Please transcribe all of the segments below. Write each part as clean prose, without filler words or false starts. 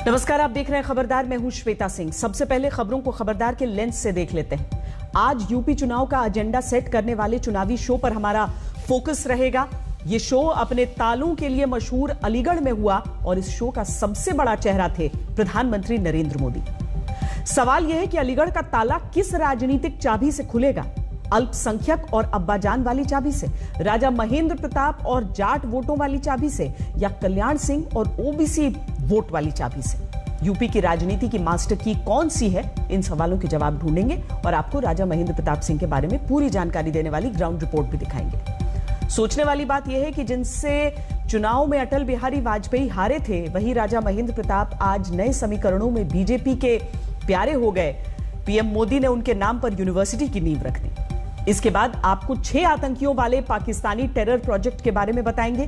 नमस्कार, आप देख रहे हैं खबरदार। मैं हूं श्वेता सिंह। सबसे पहले खबरों को खबरदार के लेंस से देख लेते हैं। आज यूपी चुनाव का एजेंडा सेट करने वाले चुनावी शो पर हमारा फोकस रहेगा। ये शो अपने तालों के लिए मशहूर अलीगढ़ में हुआ और इस शो का सबसे बड़ा चेहरा थे प्रधानमंत्री नरेंद्र मोदी। सवाल यह है कि अलीगढ़ का ताला किस राजनीतिक चाबी से खुलेगा? अल्पसंख्यक और अब्बाजान वाली चाबी से, राजा महेंद्र प्रताप और जाट वोटों वाली चाबी से, या कल्याण सिंह और ओबीसी वोट वाली चाबी से? यूपी की राजनीति की मास्टर की कौन सी है? इन सवालों के जवाब ढूंढेंगे और आपको राजा महेंद्र प्रताप सिंह के बारे में पूरी जानकारी देने वाली ग्राउंड रिपोर्ट भी दिखाएंगे। सोचने वाली बात यह है कि जिनसे चुनाव में अटल बिहारी वाजपेयी हारे थे, वही राजा महेंद्र प्रताप आज नए समीकरणों में बीजेपी के प्यारे हो गए। पीएम मोदी ने उनके नाम पर यूनिवर्सिटी की नींव रख दी। इसके बाद आपको 6 आतंकियों वाले पाकिस्तानी टेरर प्रोजेक्ट के बारे में बताएंगे।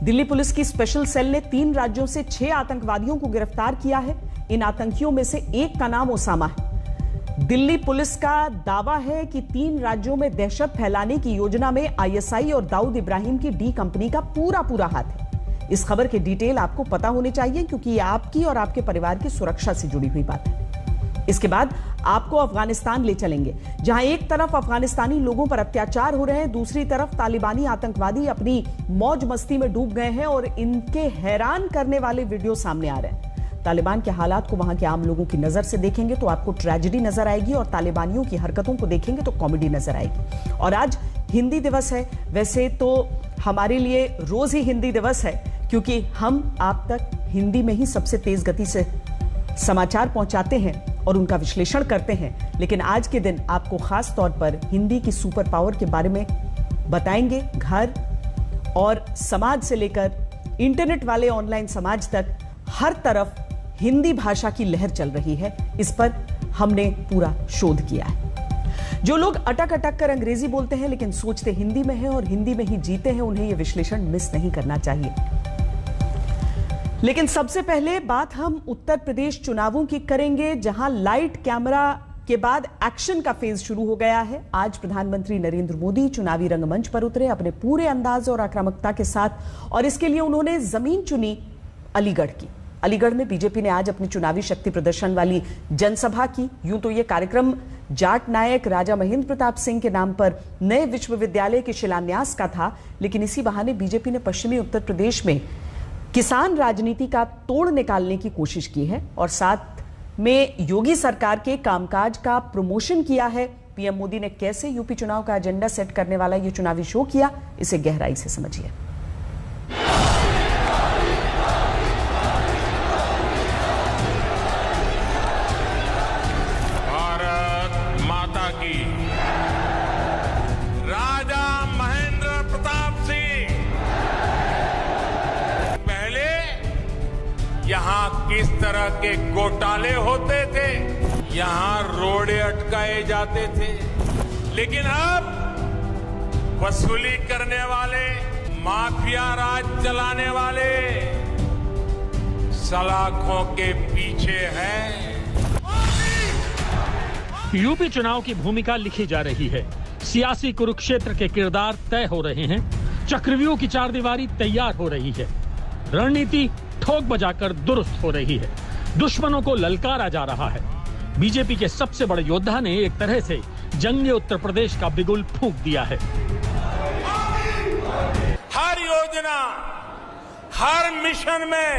दिल्ली पुलिस की स्पेशल सेल ने 3 राज्यों से 6 आतंकवादियों को गिरफ्तार किया है। इन आतंकियों में से एक का नाम ओसामा है। दिल्ली पुलिस का दावा है कि 3 राज्यों में दहशत फैलाने की योजना में आईएसआई और दाऊद इब्राहिम की डी कंपनी का पूरा हाथ है। इस खबर के डिटेल आपको पता होने चाहिए क्योंकि ये आपकी और आपके परिवार की सुरक्षा से जुड़ी हुई बात है। इसके बाद आपको अफगानिस्तान ले चलेंगे, जहां एक तरफ अफगानिस्तानी लोगों पर अत्याचार हो रहे हैं, दूसरी तरफ तालिबानी आतंकवादी अपनी मौज मस्ती में डूब गए हैं और इनके हैरान करने वाले वीडियो सामने आ रहे हैं। तालिबान के हालात को वहां के आम लोगों की नजर से देखेंगे तो आपको ट्रेजेडी नजर आएगी और तालिबानियों की हरकतों को देखेंगे तो कॉमेडी नजर आएगी। और आज हिंदी दिवस है। वैसे तो हमारे लिए रोज ही हिंदी दिवस है क्योंकि हम आप तक हिंदी में ही सबसे तेज गति से समाचार पहुंचाते हैं और उनका विश्लेषण करते हैं, लेकिन आज के दिन आपको खास तौर पर हिंदी की सुपर पावर के बारे में बताएंगे। घर और समाज से लेकर इंटरनेट वाले ऑनलाइन समाज तक हर तरफ हिंदी भाषा की लहर चल रही है। इस पर हमने पूरा शोध किया है। जो लोग अटक कर अंग्रेजी बोलते हैं लेकिन सोचते हिंदी में हैं और हिंदी में ही जीते हैं, उन्हें यह विश्लेषण मिस नहीं करना चाहिए। लेकिन सबसे पहले बात हम उत्तर प्रदेश चुनावों की करेंगे, जहां लाइट कैमरा के बाद एक्शन का फेज शुरू हो गया है। आज प्रधानमंत्री नरेंद्र मोदी चुनावी रंगमंच पर उतरे अपने पूरे अंदाज और आक्रामकता के साथ, और इसके लिए उन्होंने जमीन चुनी अलीगढ़ की। अलीगढ़ में बीजेपी ने आज अपनी चुनावी शक्ति प्रदर्शन वाली जनसभा की। यूं तो यह कार्यक्रम जाट नायक राजा महेंद्र प्रताप सिंह के नाम पर नए विश्वविद्यालय के शिलान्यास का था, लेकिन इसी बहाने बीजेपी ने पश्चिमी उत्तर प्रदेश में किसान राजनीति का तोड़ निकालने की कोशिश की है और साथ में योगी सरकार के कामकाज का प्रमोशन किया है। पीएम मोदी ने कैसे यूपी चुनाव का एजेंडा सेट करने वाला यह चुनावी शो किया, इसे गहराई से समझिए। भारत माता की। राजा महेंद्र प्रताप सिंह। यहां किस तरह के घोटाले होते थे, यहां रोड़े अटकाए जाते थे, लेकिन अब वसूली करने वाले, माफिया राज चलाने वाले सलाखों के पीछे हैं। यूपी चुनाव की भूमिका लिखी जा रही है। सियासी कुरुक्षेत्र के किरदार तय हो रहे हैं। चक्रव्यूह की चारदीवारी तैयार हो रही है। रणनीति ठोक बजाकर दुरुस्त हो रही है। दुश्मनों को ललकारा जा रहा है। बीजेपी के सबसे बड़े योद्धा ने एक तरह से जंगे उत्तर प्रदेश का बिगुल फूंक दिया है। हर योजना, हर मिशन में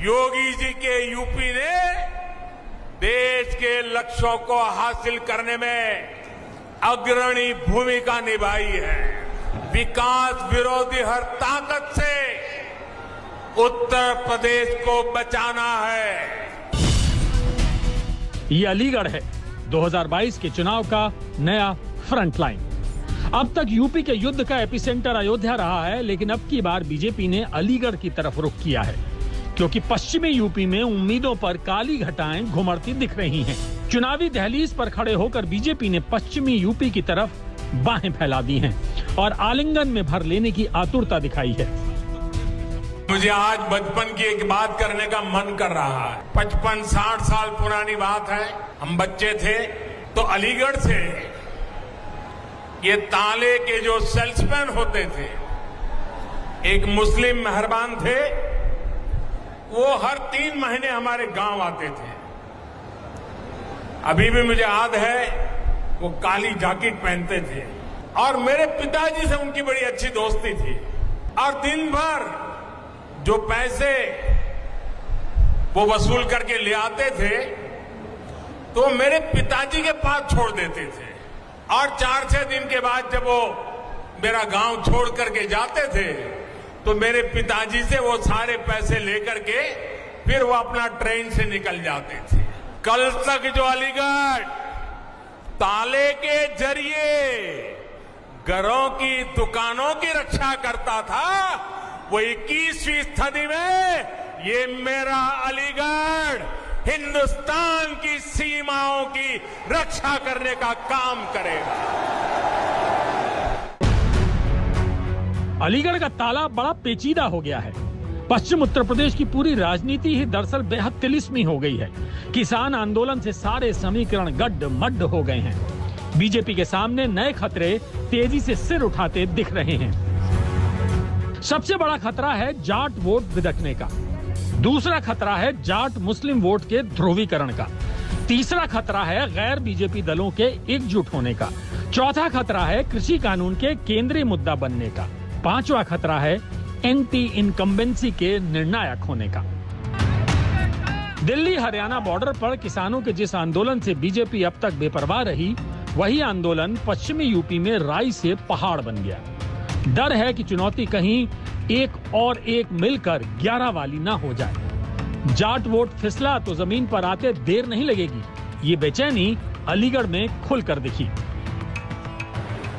योगी जी के यूपी ने देश के लक्ष्यों को हासिल करने में अग्रणी भूमिका निभाई है। विकास विरोधी हर ताकत से उत्तर प्रदेश को बचाना है। ये अलीगढ़ है 2022 के चुनाव का नया फ्रंट लाइन। अब तक यूपी के युद्ध का एपिसेंटर अयोध्या रहा है, लेकिन अब की बार बीजेपी ने अलीगढ़ की तरफ रुख किया है क्योंकि पश्चिमी यूपी में उम्मीदों पर काली घटाएं घुमड़ती दिख रही हैं। चुनावी दहलीज पर खड़े होकर बीजेपी ने पश्चिमी यूपी की तरफ बाहें फैला दी हैं और आलिंगन में भर लेने की आतुरता दिखाई है। मुझे आज बचपन की एक बात करने का मन कर रहा है। 55-60 साल पुरानी बात है। हम बच्चे थे तो अलीगढ़ से ये ताले के जो सेल्समैन होते थे, एक मुस्लिम मेहरबान थे, वो हर 3 महीने हमारे गांव आते थे। अभी भी मुझे याद है वो काली जैकेट पहनते थे और मेरे पिताजी से उनकी बड़ी अच्छी दोस्ती थी। और दिन भर जो पैसे वो वसूल करके ले आते थे तो मेरे पिताजी के पास छोड़ देते थे। और 4-6 दिन के बाद जब वो मेरा गांव छोड़ करके जाते थे तो मेरे पिताजी से वो सारे पैसे लेकर के फिर वो अपना ट्रेन से निकल जाते थे। कल तक जो अलीगढ़ ताले के जरिए घरों की दुकानों की रक्षा करता था, वो 21वीं सदी में ये मेरा अलीगढ़ हिंदुस्तान की सीमाओं की रक्षा करने का काम करेगा। अलीगढ़ का ताला बड़ा पेचीदा हो गया है। पश्चिम उत्तर प्रदेश की पूरी राजनीति ही दरअसल बेहद तिलिस्मी हो गई है। किसान आंदोलन से सारे समीकरण गड्ढ-मड्ढ हो गए हैं। बीजेपी के सामने नए खतरे तेजी से सिर उठाते दिख रहे हैं। सबसे बड़ा खतरा है जाट वोट बिदकने का। दूसरा खतरा है जाट मुस्लिम वोट के ध्रुवीकरण का। तीसरा खतरा है गैर बीजेपी दलों के एकजुट होने का। चौथा खतरा है कृषि कानून के केंद्रीय मुद्दा बनने का। पांचवा खतरा है एंटी इनकम्बेंसी के निर्णायक होने का। दिल्ली हरियाणा बॉर्डर पर किसानों के जिस आंदोलन से बीजेपी अब तक बेपरवाह रही, वही आंदोलन पश्चिमी यूपी में राई से पहाड़ बन गया। डर है कि चुनौती कहीं एक और एक मिलकर 11 वाली ना हो जाए। जाट वोट फिसला तो जमीन पर आते देर नहीं लगेगी। ये बेचैनी अलीगढ़ में खुलकर दिखी।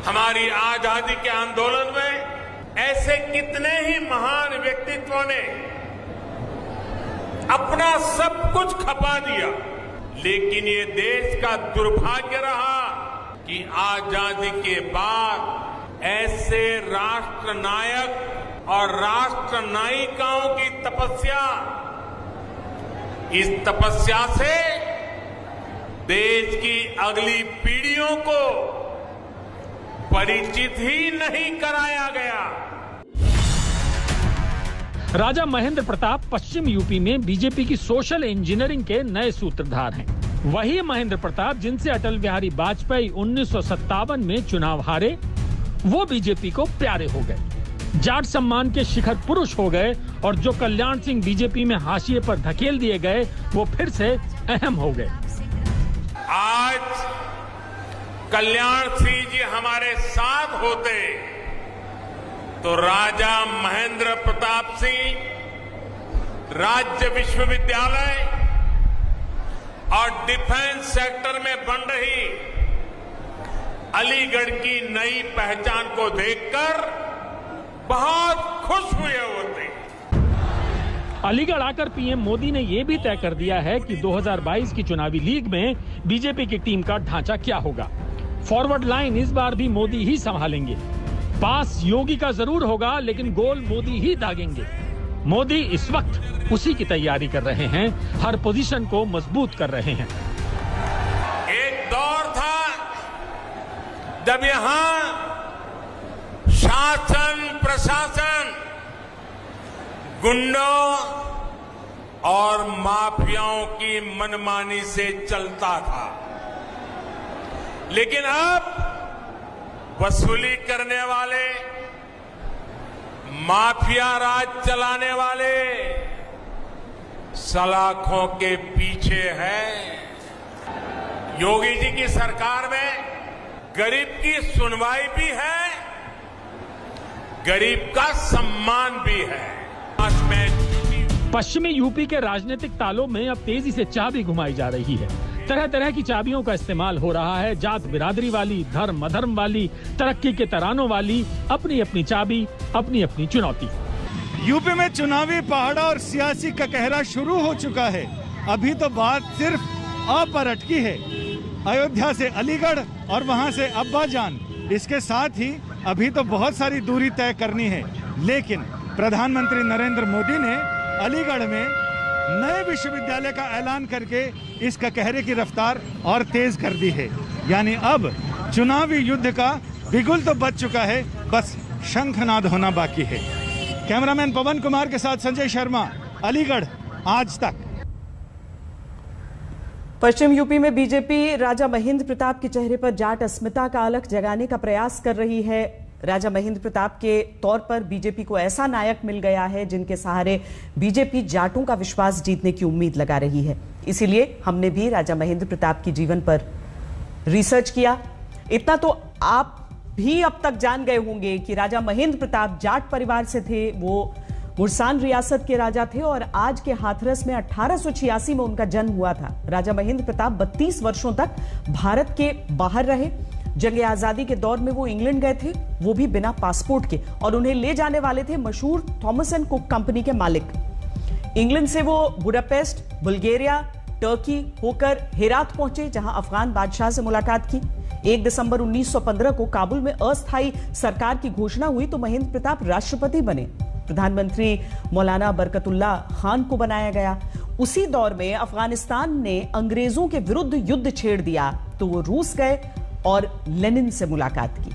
हमारी आजादी के आंदोलन में ऐसे कितने ही महान व्यक्तित्वों ने अपना सब कुछ खपा दिया, लेकिन ये देश का दुर्भाग्य रहा कि आजादी के बाद ऐसे राष्ट्र नायक और राष्ट्र नायिकाओं की तपस्या, इस तपस्या से देश की अगली पीढ़ियों को परिचित ही नहीं कराया गया। राजा महेंद्र प्रताप पश्चिम यूपी में बीजेपी की सोशल इंजीनियरिंग के नए सूत्रधार हैं। वही महेंद्र प्रताप जिनसे अटल बिहारी वाजपेयी 1957 में चुनाव हारे, वो बीजेपी को प्यारे हो गए। जाट सम्मान के शिखर पुरुष हो गए और जो कल्याण सिंह बीजेपी में हाशिए पर धकेल दिए गए, वो फिर से अहम हो गए। आज कल्याण सिंह जी हमारे साथ होते तो राजा महेंद्र प्रताप सिंह राज्य विश्वविद्यालय और डिफेंस सेक्टर में बन रही अलीगढ़ की नई पहचान को देखकर बहुत खुश हुए होते। अलीगढ़ आकर पीएम मोदी ने यह भी तय कर दिया है कि 2022 की चुनावी लीग में बीजेपी की टीम का ढांचा क्या होगा। फॉरवर्ड लाइन इस बार भी मोदी ही संभालेंगे। पास योगी का जरूर होगा, लेकिन गोल मोदी ही दागेंगे। मोदी इस वक्त उसी की तैयारी कर रहे हैं, हर पोजीशन को मजबूत कर रहे हैं। एक दौर था जब यहां शासन प्रशासन गुंडों और माफियाओं की मनमानी से चलता था, लेकिन अब वसूली करने वाले, माफिया राज चलाने वाले सलाखों के पीछे है। योगी जी की सरकार में गरीब की सुनवाई भी है, गरीब का सम्मान भी है। पश्चिमी यूपी के राजनीतिक तालों में अब तेजी से चाबी घुमाई जा रही है। तरह तरह की चाबियों का इस्तेमाल हो रहा है। जात बिरादरी वाली, धर्म अधर्म वाली, तरक्की के तरानों वाली, अपनी अपनी चाबी, अपनी अपनी चुनौती। यूपी में चुनावी पहाड़ा और सियासी ककहरा शुरू हो चुका है। अभी तो बात सिर्फ अ पर अटकी है। अयोध्या से अलीगढ़ और वहां से अब्बाजान, इसके साथ ही अभी तो बहुत सारी दूरी तय करनी है। लेकिन प्रधानमंत्री नरेंद्र मोदी ने अलीगढ़ में नए विश्वविद्यालय का ऐलान करके इस ककहरे की रफ्तार और तेज कर दी है। यानी अब चुनावी युद्ध का बिगुल तो बज चुका है, बस शंखनाद होना बाकी है। कैमरामैन पवन कुमार के साथ संजय शर्मा, अलीगढ़, आज तक। पश्चिम यूपी में बीजेपी राजा महेंद्र प्रताप के चेहरे पर जाट अस्मिता का अलख जगाने का प्रयास कर रही है। राजा महेंद्र प्रताप के तौर पर बीजेपी को ऐसा नायक मिल गया है जिनके सहारे बीजेपी जाटों का विश्वास जीतने की उम्मीद लगा रही है। इसीलिए हमने भी राजा महेंद्र प्रताप के जीवन पर रिसर्च किया। इतना तो आप भी अब तक जान गए होंगे कि राजा महेंद्र प्रताप जाट परिवार से थे। वो मुरसान रियासत के राजा थे और आज के हाथरस में 1886 में उनका जन्म हुआ था। राजा महेंद्र प्रताप 32 वर्षों तक भारत के बाहर रहे। जंग आजादी के दौर में वो इंग्लैंड गए थे, वो भी बिना पासपोर्ट के, और उन्हें ले जाने वाले थे मशहूर थॉमस एंड कुक कंपनी के मालिक। इंग्लैंड से वो बुडापेस्ट, बुल्गारिया, टर्की होकर हेरात पहुंचे, जहां अफगान बादशाह से मुलाकात की। 1 दिसंबर 1915 को काबुल में अस्थायी सरकार की घोषणा हुई तो महेंद्र प्रताप राष्ट्रपति बने। प्रधानमंत्री मौलाना बरकतुल्ला खान को बनाया गया। उसी दौर में अफगानिस्तान ने अंग्रेजों के विरुद्ध युद्ध छेड़ दिया तो वो रूस गए और लेनिन से मुलाकात की।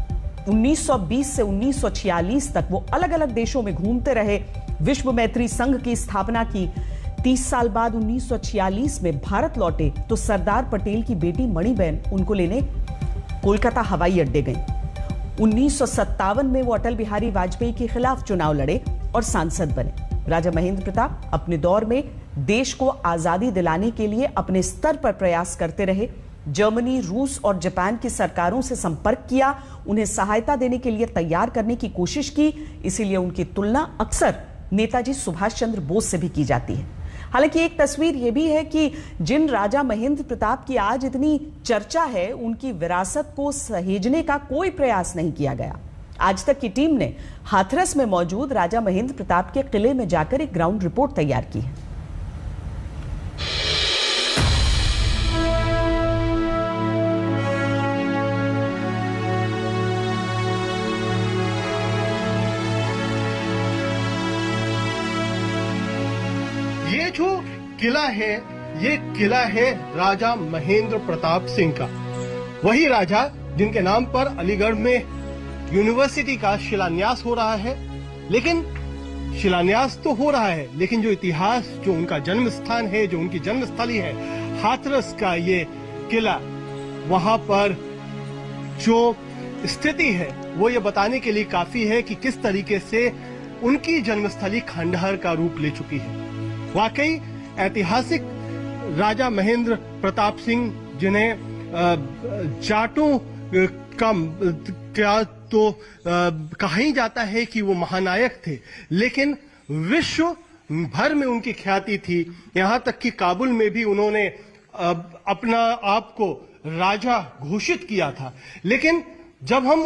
1920 से 1946 तक वो अलग अलग देशों में घूमते रहे। विश्व मैत्री संघ की स्थापना की। 30 साल बाद 1946 में भारत लौटे तो सरदार पटेल की बेटी मणिबेन उनको लेने कोलकाता हवाई अड्डे गई। 1957 में वो अटल बिहारी वाजपेयी के खिलाफ चुनाव लड़े और सांसद बने। राजा महेंद्र प्रताप अपने दौर में देश को आजादी दिलाने के लिए अपने स्तर पर प्रयास करते रहे। जर्मनी, रूस और जापान की सरकारों से संपर्क किया, उन्हें सहायता देने के लिए तैयार करने की कोशिश की। इसीलिए उनकी तुलना अक्सर नेताजी सुभाष चंद्र बोस से भी की जाती है। हालांकि एक तस्वीर यह भी है कि जिन राजा महेंद्र प्रताप की आज इतनी चर्चा है, उनकी विरासत को सहेजने का कोई प्रयास नहीं किया गया। आज तक की टीम ने हाथरस में मौजूद राजा महेंद्र प्रताप के किले में जाकर एक ग्राउंड रिपोर्ट तैयार की है। ये जो किला है, ये किला है राजा महेंद्र प्रताप सिंह का। वही राजा जिनके नाम पर अलीगढ़ में यूनिवर्सिटी का शिलान्यास हो रहा है। लेकिन शिलान्यास तो हो रहा है, लेकिन जो इतिहास, जो उनका जन्म स्थान है, जो उनकी जन्मस्थली है, हाथरस का ये किला, वहां पर जो स्थिति है वो ये बताने के लिए काफी है कि किस तरीके से उनकी जन्मस्थली खंडहर का रूप ले चुकी है। वाकई ऐतिहासिक राजा महेंद्र प्रताप सिंह, जिन्हें जाटों का तो कहा ही जाता है कि वो महानायक थे, लेकिन विश्व भर में उनकी ख्याति थी। यहां तक कि काबुल में भी उन्होंने अपना आप को राजा घोषित किया था। लेकिन जब हम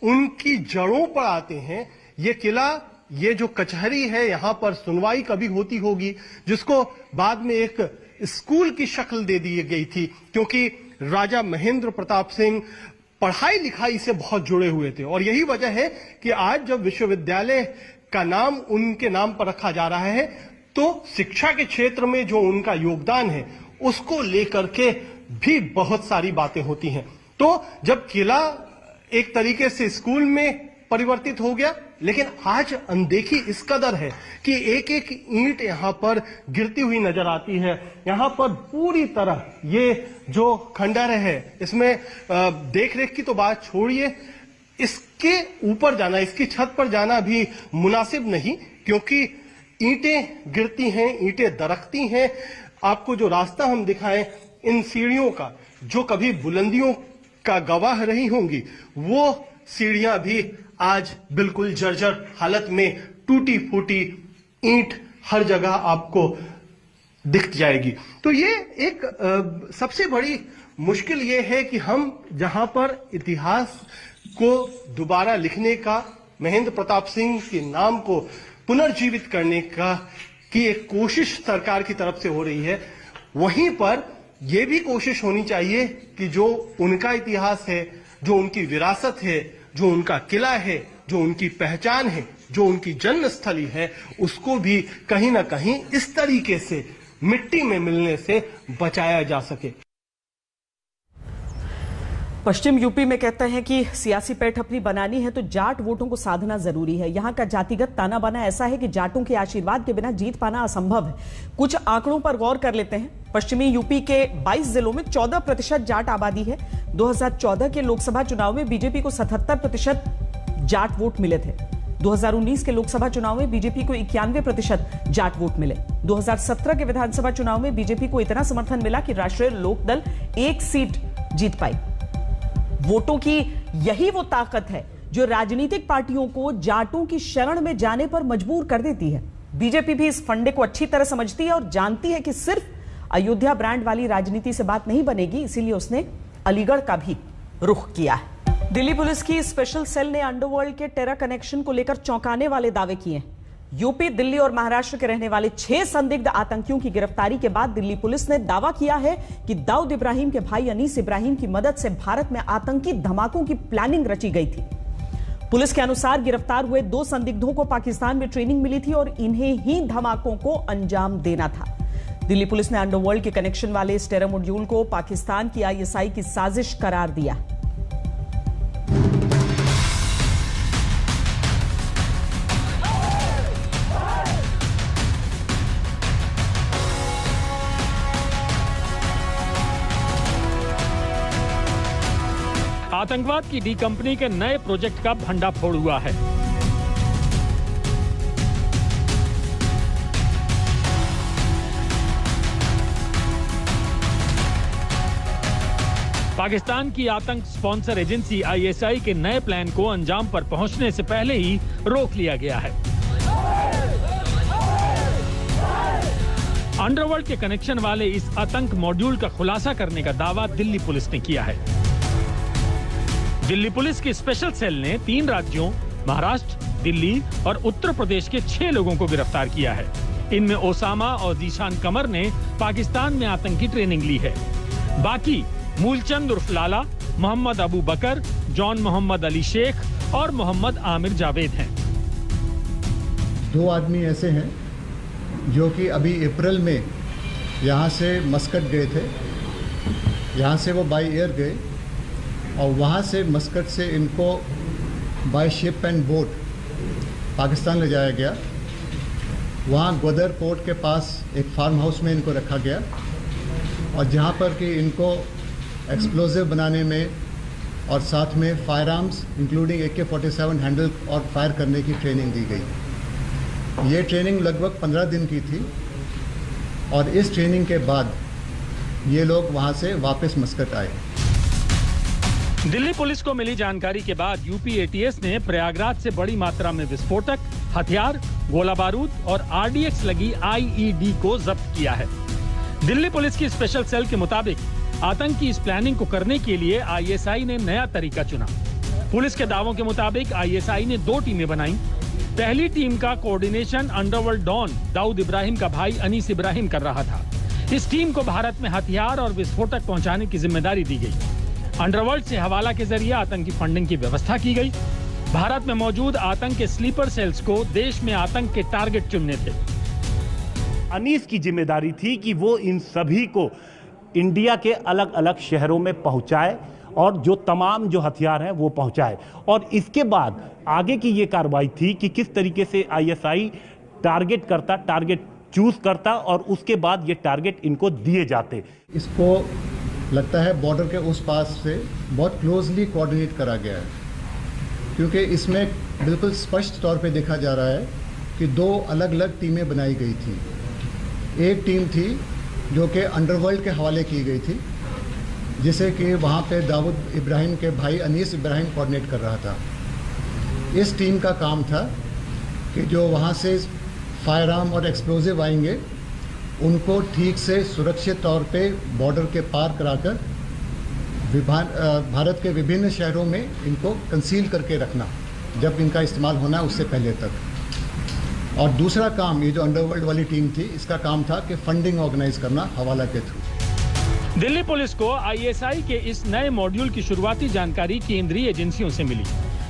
उनकी जड़ों पर आते हैं, ये किला, ये जो कचहरी है, यहां पर सुनवाई कभी होती होगी, जिसको बाद में एक स्कूल की शक्ल दे दी गई थी, क्योंकि राजा महेंद्र प्रताप सिंह पढ़ाई लिखाई से बहुत जुड़े हुए थे। और यही वजह है कि आज जब विश्वविद्यालय का नाम उनके नाम पर रखा जा रहा है, तो शिक्षा के क्षेत्र में जो उनका योगदान है उसको लेकर के भी बहुत सारी बातें होती हैं। तो जब किला एक तरीके से स्कूल में परिवर्तित हो गया, लेकिन आज अनदेखी इस कदर है कि एक एक ईंट यहां पर गिरती हुई नजर आती है। यहां पर पूरी तरह ये जो खंडहर है, इसमें देखरेख की तो बात छोड़िए, इसके ऊपर जाना, इसकी छत पर जाना भी मुनासिब नहीं, क्योंकि ईंटें गिरती हैं, ईंटें दरकती हैं। आपको जो रास्ता हम दिखाएं, इन सीढ़ियों का, जो कभी बुलंदियों का गवाह रही होंगी, वो सीढ़ियां भी आज बिल्कुल जर्जर हालत में, टूटी फूटी ईंट हर जगह आपको दिख जाएगी। तो ये एक सबसे बड़ी मुश्किल ये है कि हम जहां पर इतिहास को दोबारा लिखने का, महेंद्र प्रताप सिंह के नाम को पुनर्जीवित करने की एक कोशिश सरकार की तरफ से हो रही है, वहीं पर यह भी कोशिश होनी चाहिए कि जो उनका इतिहास है, जो उनकी विरासत है, जो उनका किला है, जो उनकी पहचान है, जो उनकी जन्मस्थली है, उसको भी कहीं ना कहीं इस तरीके से मिट्टी में मिलने से बचाया जा सके। पश्चिम यूपी में कहते हैं कि सियासी पैठ अपनी बनानी है तो जाट वोटों को साधना जरूरी है। यहां का जातिगत ताना बाना ऐसा है कि जाटों के आशीर्वाद के बिना जीत पाना असंभव है। कुछ आंकड़ों पर गौर कर लेते हैं। पश्चिमी यूपी के 22 जिलों में 14% जाट आबादी है। 2014 के लोकसभा चुनाव में बीजेपी को 77% जाट वोट मिले थे। 2019 के लोकसभा चुनाव में बीजेपी को 91% जाट वोट मिले। 2017 के विधानसभा चुनाव में बीजेपी को इतना समर्थन मिला कि राष्ट्रीय लोकदल 1 सीट जीत पाई। वोटों की यही वो ताकत है जो राजनीतिक पार्टियों को जाटों की शरण में जाने पर मजबूर कर देती है। बीजेपी भी इस फंडे को अच्छी तरह समझती है और जानती है कि सिर्फ अयोध्या ब्रांड वाली राजनीति से बात नहीं बनेगी, इसीलिए उसने अलीगढ़ का भी रुख किया है। दिल्ली पुलिस की स्पेशल सेल ने अंडरवर्ल्ड के टेरर कनेक्शन को लेकर चौंकाने वाले दावे किए हैं। यूपी, दिल्ली और महाराष्ट्र के रहने वाले 6 संदिग्ध आतंकियों की गिरफ्तारी के बाद दिल्ली पुलिस ने दावा किया है कि दाऊद इब्राहिम के भाई अनीस इब्राहिम की मदद से भारत में आतंकी धमाकों की प्लानिंग रची गई थी। पुलिस के अनुसार गिरफ्तार हुए 2 संदिग्धों को पाकिस्तान में ट्रेनिंग मिली थी और इन्हें ही धमाकों को अंजाम देना था। दिल्ली पुलिस ने अंडरवर्ल्ड के कनेक्शन वाले इस टेरर मॉड्यूल को पाकिस्तान की आईएसआई की साजिश करार दिया। आतंकवाद की डी कंपनी के नए प्रोजेक्ट का भंडाफोड़ हुआ है। पाकिस्तान की आतंक स्पॉन्सर एजेंसी आईएसआई के नए प्लान को अंजाम पर पहुंचने से पहले ही रोक लिया गया है। अंडरवर्ल्ड के कनेक्शन वाले इस आतंक मॉड्यूल का खुलासा करने का दावा दिल्ली पुलिस ने किया है। दिल्ली पुलिस की स्पेशल सेल ने 3 राज्यों महाराष्ट्र, दिल्ली और उत्तर प्रदेश के 6 लोगों को गिरफ्तार किया है। इनमें ओसामा और जीशान कमर ने पाकिस्तान में आतंकी ट्रेनिंग ली है। बाकी मूलचंद उर्फ लाला, मोहम्मद अबू बकर, जॉन मोहम्मद अली शेख और मोहम्मद आमिर जावेद हैं। 2 आदमी ऐसे हैं जो कि अभी अप्रैल में यहाँ से मस्कट गए थे। यहाँ से वो बाई एयर गए और वहाँ से मस्कट से इनको by ship and boat Pakistan ले जाया गया। वहाँ ग्वादर पोर्ट के पास एक फार्म हाउस में इनको रखा गया और जहाँ पर कि इनको एक्सप्लोजिव बनाने में और साथ में fire arms including AK-47 handle और फायर करने की ट्रेनिंग दी गई। ये ट्रेनिंग लगभग 15 दिन की थी और इस ट्रेनिंग के बाद ये लोग वहाँ से वापस मस्कट आए। दिल्ली पुलिस को मिली जानकारी के बाद यूपी एटीएस ने प्रयागराज से बड़ी मात्रा में विस्फोटक, हथियार, गोला बारूद और RDX लगी IED को जब्त किया है। दिल्ली पुलिस की स्पेशल सेल के मुताबिक आतंक की इस प्लानिंग को करने के लिए ISI ने नया तरीका चुना। पुलिस के दावों के मुताबिक ISI ने 2 टीमें बनाई। पहली टीम का coordination underworld don Dawood Ibrahim का भाई अनीस इब्राहिम कर रहा था। इस टीम को भारत में हथियार और विस्फोटक पहुंचाने की जिम्मेदारी दी गई। अंडरवर्ल्ड से हवाला के जरिए आतंकी फंडिंग की व्यवस्था की गई। भारत में मौजूद आतंक के स्लीपर सेल्स को देश में आतंक के टारगेट चुनने थे। अनीस की जिम्मेदारी थी कि वो इन सभी को इंडिया के अलग अलग शहरों में पहुंचाए और जो तमाम जो हथियार हैं वो पहुंचाए और इसके बाद आगे की ये कार्रवाई थी कि किस तरीके से ISI टारगेट करता, टारगेट चूज करता और उसके बाद ये टारगेट इनको दिए जाते। इसको लगता है बॉर्डर के उस पास से बहुत क्लोजली कोऑर्डिनेट करा गया है, क्योंकि इसमें बिल्कुल स्पष्ट तौर पे देखा जा रहा है कि 2 अलग अलग टीमें बनाई गई थी। एक टीम थी जो कि अंडरवर्ल्ड के हवाले की गई थी, जिसे कि वहाँ पे दाऊद इब्राहिम के भाई अनीस इब्राहिम कोऑर्डिनेट कर रहा था। इस टीम का काम था कि जो वहाँ से फायर आर्म और एक्सप्लोजिव आएंगे उनको ठीक से सुरक्षित तौर पे बॉर्डर के पार कराकर भारत के विभिन्न शहरों में इनको कंसील करके रखना, जब इनका इस्तेमाल होना है उससे पहले तक। और दूसरा काम, ये जो अंडरवर्ल्ड वाली टीम थी, इसका काम था कि फंडिंग ऑर्गेनाइज करना हवाला के थ्रू। दिल्ली पुलिस को ISI के इस नए मॉड्यूल की शुरुआती जानकारी केंद्रीय एजेंसियों से मिली।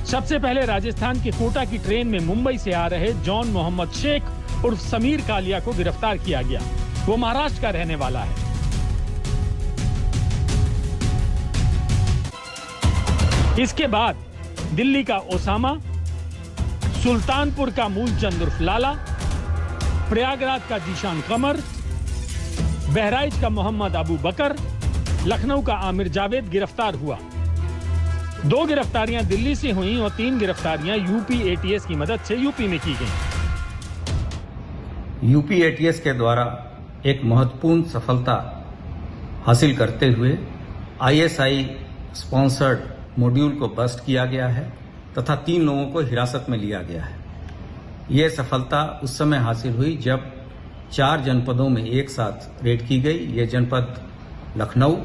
सबसे पहले राजस्थान के कोटा की ट्रेन में मुंबई से आ रहे जॉन मोहम्मद शेख उर्फ समीर कालिया को गिरफ्तार किया गया। वो महाराष्ट्र का रहने वाला है। इसके बाद दिल्ली का ओसामा, सुल्तानपुर का मूलचंद उर्फ लाला, प्रयागराज का जीशान कमर, बहराइच का मोहम्मद अबू बकर, लखनऊ का आमिर जावेद गिरफ्तार हुआ। 2 गिरफ्तारियां दिल्ली से हुई और 3 गिरफ्तारियां यूपी एटीएस की मदद से यूपी में की गई। यूपी एटीएस के द्वारा एक महत्वपूर्ण सफलता हासिल करते हुए आईएसआई स्पॉन्सर्ड मॉड्यूल को बस्ट किया गया है तथा 3 लोगों को हिरासत में लिया गया है। यह सफलता उस समय हासिल हुई जब 4 जनपदों में एक साथ रेड की गई। ये जनपद लखनऊ,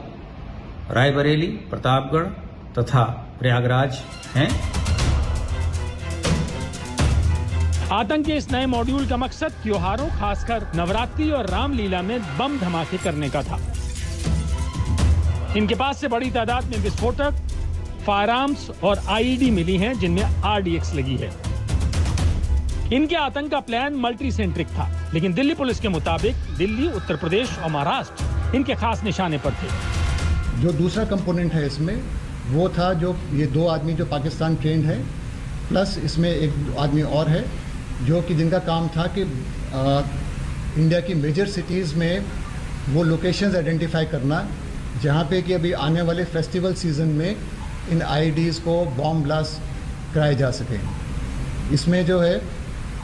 रायबरेली, प्रतापगढ़ तथा प्रयागराज हैं। आतंक के इस नए मॉड्यूल का मकसद त्योहारों, खासकर नवरात्रि और रामलीला में बम धमाके करने का था। इनके पास से बड़ी तादाद में विस्फोटक, फायरआर्म्स और आईईडी मिली हैं जिनमें आरडीएक्स लगी है। इनके आतंक का प्लान मल्टी सेंट्रिक था, लेकिन दिल्ली पुलिस के मुताबिक दिल्ली, उत्तर प्रदेश और महाराष्ट्र इनके खास निशाने पर थे। जो दूसरा कंपोनेंट है इसमें वो था जो ये 2 आदमी जो पाकिस्तान ट्रेंड है, प्लस इसमें एक आदमी और है जो कि जिनका काम था कि इंडिया की मेजर सिटीज़ में वो लोकेशंस आइडेंटिफाई करना जहाँ पे कि अभी आने वाले फेस्टिवल सीज़न में इन आईडीज़ को बॉम्ब ब्लास्ट कराए जा सके। इसमें जो है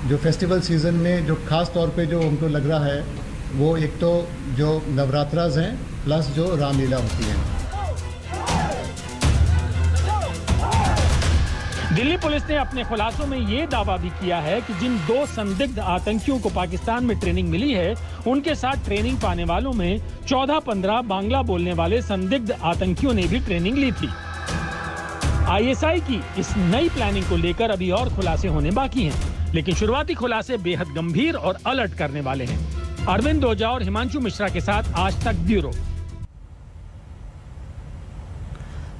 जो फेस्टिवल सीज़न में जो ख़ास तौर पे जो हमको लग रहा है वो एक तो जो नवरात्रास हैं प्लस जो रामलीला होती हैं। दिल्ली पुलिस ने अपने खुलासों में ये दावा भी किया है कि जिन 2 संदिग्ध आतंकियों को पाकिस्तान में ट्रेनिंग मिली है, उनके साथ ट्रेनिंग पाने वालों में 14-15 बांग्ला बोलने वाले संदिग्ध आतंकियों ने भी ट्रेनिंग ली थी। आईएसआई की इस नई प्लानिंग को लेकर अभी और खुलासे होने बाकी हैं, लेकिन शुरुआती खुलासे बेहद गंभीर और अलर्ट करने वाले हैं। अरविंद ओझा और हिमांशु मिश्रा के साथ आज तक ब्यूरो।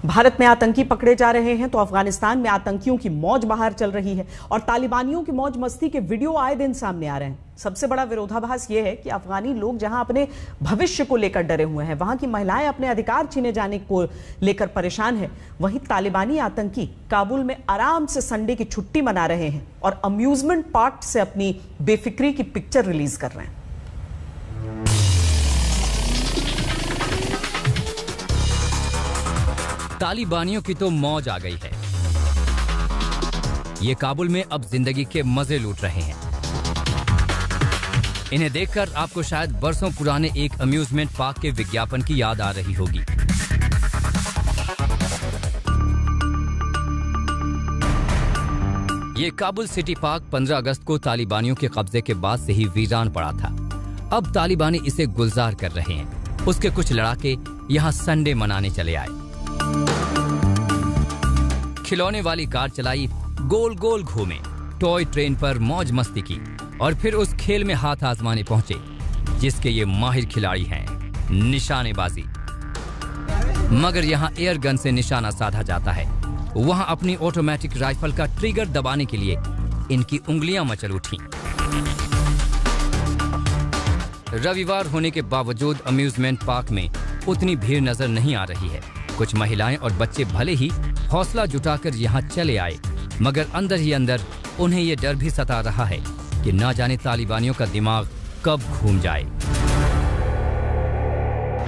भारत में आतंकी पकड़े जा रहे हैं तो अफगानिस्तान में आतंकियों की मौज बाहर चल रही है और तालिबानियों की मौज मस्ती के वीडियो आए दिन सामने आ रहे हैं। सबसे बड़ा विरोधाभास यह है कि अफगानी लोग जहां अपने भविष्य को लेकर डरे हुए हैं, वहां की महिलाएं अपने अधिकार छीने जाने को लेकर परेशान है, वहीं तालिबानी आतंकी काबुल में आराम से संडे की छुट्टी मना रहे हैं और अम्यूजमेंट पार्क से अपनी बेफिक्री की पिक्चर रिलीज कर रहे हैं। तालिबानियों की तो मौज आ गई है। ये काबुल में अब जिंदगी के मजे लूट रहे हैं। इन्हें देखकर आपको शायद बरसों पुराने एक अम्यूजमेंट पार्क के विज्ञापन की याद आ रही होगी। ये काबुल सिटी पार्क 15 अगस्त को तालिबानियों के कब्जे के बाद से ही वीरान पड़ा था। अब तालिबानी इसे गुलजार कर रहे हैं। उसके कुछ लड़ाके यहाँ संडे मनाने चले आए। खिलौने वाली कार चलाई, गोल गोल घूमे, टॉय ट्रेन पर मौज मस्ती की और फिर उस खेल में हाथ आजमाने पहुंचे जिसके ये माहिर खिलाड़ी हैं, निशानेबाजी। मगर यहाँ एयर गन से निशाना साधा जाता है। वहां अपनी ऑटोमेटिक राइफल का ट्रिगर दबाने के लिए इनकी उंगलियां मचल उठी। रविवार होने के बावजूद अम्यूजमेंट पार्क में उतनी भीड़ नजर नहीं आ रही है। कुछ महिलाएं और बच्चे भले ही हौसला जुटाकर यहाँ चले आए, मगर अंदर ही अंदर उन्हें ये डर भी सता रहा है कि ना जाने तालिबानियों का दिमाग कब घूम जाए।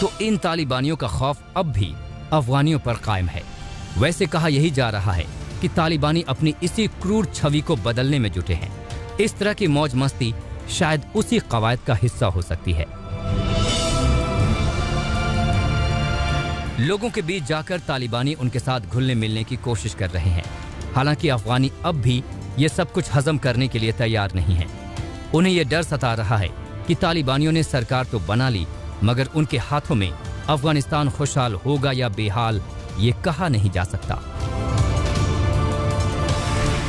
तो इन तालिबानियों का खौफ अब भी अफगानियों पर कायम है। वैसे कहा यही जा रहा है कि तालिबानी अपनी इसी क्रूर छवि को बदलने में जुटे हैं। इस तरह की मौज मस्ती शायद उसी कवायद का हिस्सा हो सकती है। लोगों के बीच जाकर तालिबानी उनके साथ घुलने मिलने की कोशिश कर रहे हैं। हालांकि अफगानी अब भी ये सब कुछ हजम करने के लिए तैयार नहीं है। उन्हें यह डर सता रहा है कि तालिबानियों ने सरकार तो बना ली, मगर उनके हाथों में अफगानिस्तान खुशहाल होगा या बेहाल ये कहा नहीं जा सकता।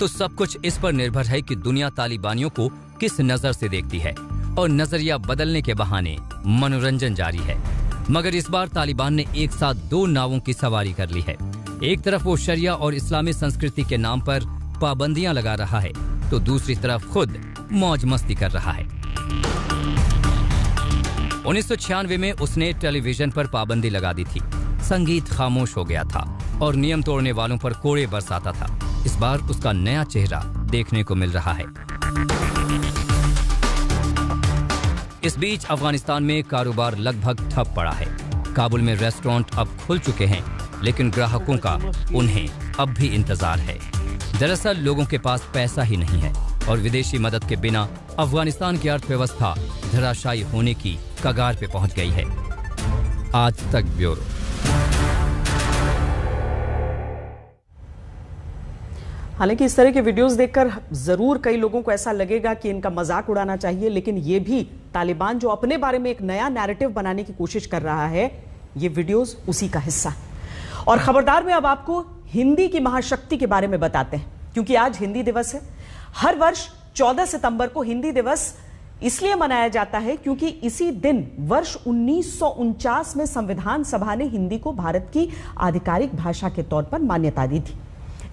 तो सब कुछ इस पर निर्भर है कि दुनिया तालिबानियों को किस नजर से देखती है और नजरिया बदलने के बहाने मनोरंजन जारी है। मगर इस बार तालिबान ने एक साथ दो नावों की सवारी कर ली है। एक तरफ वो शरिया और इस्लामी संस्कृति के नाम पर पाबंदियां लगा रहा है, तो दूसरी तरफ खुद मौज मस्ती कर रहा है। 1996 में उसने टेलीविजन पर पाबंदी लगा दी थी, संगीत खामोश हो गया था और नियम तोड़ने वालों पर कोड़े बरसाता था। इस बार उसका नया चेहरा देखने को मिल रहा है। इस बीच अफगानिस्तान में कारोबार लगभग ठप पड़ा है। काबुल में रेस्टोरेंट अब खुल चुके हैं, लेकिन ग्राहकों का उन्हें अब भी इंतजार है। दरअसल लोगों के पास पैसा ही नहीं है और विदेशी मदद के बिना अफगानिस्तान की अर्थव्यवस्था धराशायी होने की कगार पे पहुंच गई है। आज तक ब्यूरो। हालांकि इस तरह के वीडियोस देखकर जरूर कई लोगों को ऐसा लगेगा कि इनका मजाक उड़ाना चाहिए, लेकिन ये भी तालिबान जो अपने बारे में एक नया नैरेटिव बनाने की कोशिश कर रहा है, ये वीडियोस उसी का हिस्सा है। और खबरदार में अब आपको हिंदी की महाशक्ति के बारे में बताते हैं, क्योंकि आज हिंदी दिवस है। हर वर्ष 14 सितंबर को हिंदी दिवस इसलिए मनाया जाता है क्योंकि इसी दिन वर्ष 1949 में संविधान सभा ने हिंदी को भारत की आधिकारिक भाषा के तौर पर मान्यता दी थी।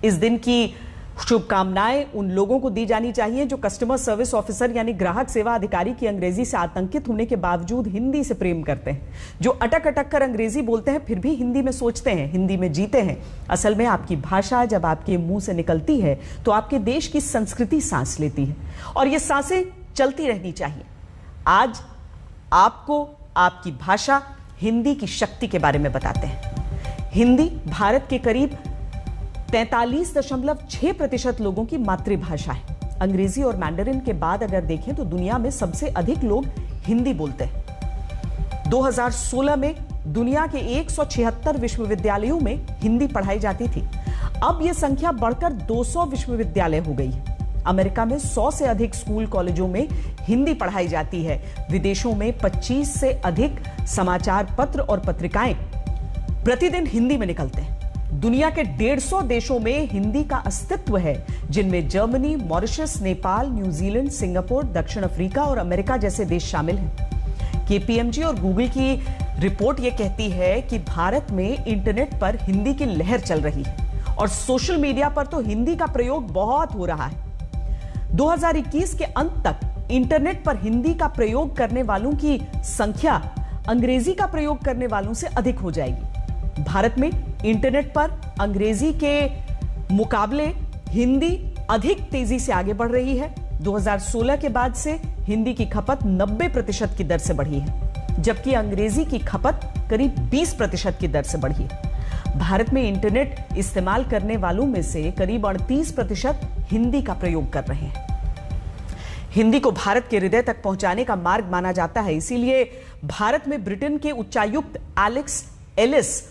इस दिन की शुभकामनाएं उन लोगों को दी जानी चाहिए जो कस्टमर सर्विस ऑफिसर यानी ग्राहक सेवा अधिकारी की अंग्रेजी से आतंकित होने के बावजूद हिंदी से प्रेम करते हैं, जो अटक अटक कर अंग्रेजी बोलते हैं फिर भी हिंदी में सोचते हैं, हिंदी में जीते हैं। असल में आपकी भाषा जब आपके मुंह से निकलती है तो आपके देश की संस्कृति सांस लेती है और ये सांसें चलती रहनी चाहिए। आज आपको आपकी भाषा हिंदी की शक्ति के बारे में बताते हैं। हिंदी भारत के करीब 43.6% लोगों की मातृभाषा है। अंग्रेजी और मैंडरिन के बाद अगर देखें तो दुनिया में सबसे अधिक लोग हिंदी बोलते हैं। 2016 में दुनिया के 176 विश्वविद्यालयों में हिंदी पढ़ाई जाती थी। अब यह संख्या बढ़कर 200 विश्वविद्यालय हो गई है। अमेरिका में 100 से अधिक स्कूल कॉलेजों में हिंदी पढ़ाई जाती है। विदेशों में 25 से अधिक समाचार पत्र और पत्रिकाएं प्रतिदिन हिंदी में निकलते हैं। दुनिया के 150 देशों में हिंदी का अस्तित्व है, जिनमें Germany, Mauritius, Nepal, New Zealand, Singapore, दक्षिण अफ्रीका और अमेरिका जैसे देश शामिल हैं। केपीएमजी और गूगल की रिपोर्ट यह कहती है कि भारत में इंटरनेट पर हिंदी की लहर चल रही है और सोशल मीडिया पर तो हिंदी का प्रयोग बहुत हो रहा है। 2021 के अंत तक इंटरनेट पर हिंदी का प्रयोग करने वालों की संख्या अंग्रेजी का प्रयोग करने वालों से अधिक हो जाएगी। भारत में इंटरनेट पर अंग्रेजी के मुकाबले हिंदी अधिक तेजी से आगे बढ़ रही है। 2016 के बाद से हिंदी की खपत 90% की दर से बढ़ी है, जबकि अंग्रेजी की खपत करीब 20% की दर से बढ़ी है। भारत में इंटरनेट इस्तेमाल करने वालों में से करीब 38% हिंदी का प्रयोग कर रहे हैं। हिंदी को भारत के हृदय तक पहुंचाने का मार्ग माना जाता है, इसीलिए भारत में ब्रिटेन के उच्चायुक्त एलेक्स एलिस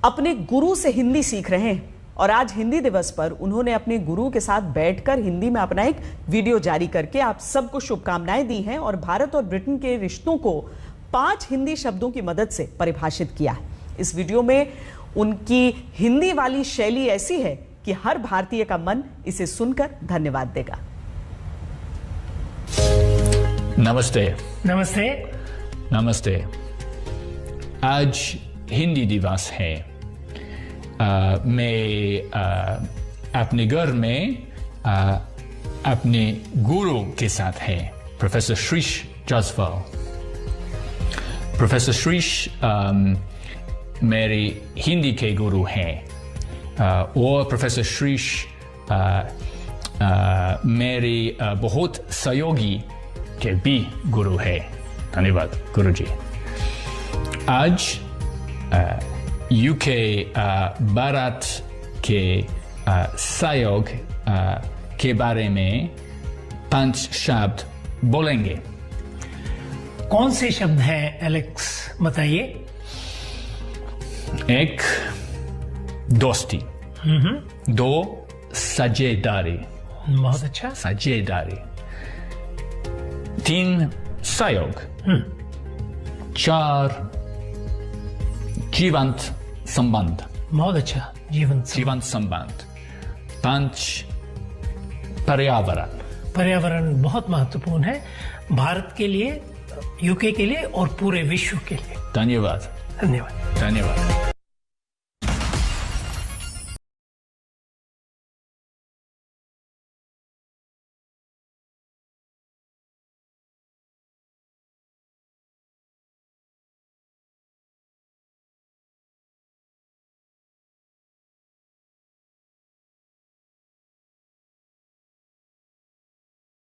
अपने गुरु से हिंदी सीख रहे हैं और आज हिंदी दिवस पर उन्होंने अपने गुरु के साथ बैठकर हिंदी में अपना एक वीडियो जारी करके आप सबको शुभकामनाएं दी हैं और भारत और ब्रिटेन के रिश्तों को 5 हिंदी शब्दों की मदद से परिभाषित किया है। इस वीडियो में उनकी हिंदी वाली शैली ऐसी है कि हर भारतीय का मन इसे सुनकर धन्यवाद देगा। नमस्ते। नमस्ते। नमस्ते। आज हिंदी दिवस है। मैं अपने घर में अपने गुरु के साथ है, प्रोफेसर श्रीश जसवाल। प्रोफेसर श्रीश मेरे हिंदी के गुरु हैं और प्रोफेसर श्रीश मेरे बहुत सहयोगी के भी गुरु है। धन्यवाद गुरुजी। आज यूके भारत के सहयोग के बारे में 5 शब्द बोलेंगे। कौन से शब्द हैं एलेक्स, बताइए। एक, दोस्ती। 2, साझेदारी। बहुत अच्छा। साझेदारी। 3 सहयोग, 4 जीवंत संबंध, बहुत अच्छा, जीवंत संबंध, 5 पर्यावरण। पर्यावरण बहुत महत्वपूर्ण है भारत के लिए, यूके के लिए और पूरे विश्व के लिए। धन्यवाद। धन्यवाद। धन्यवाद।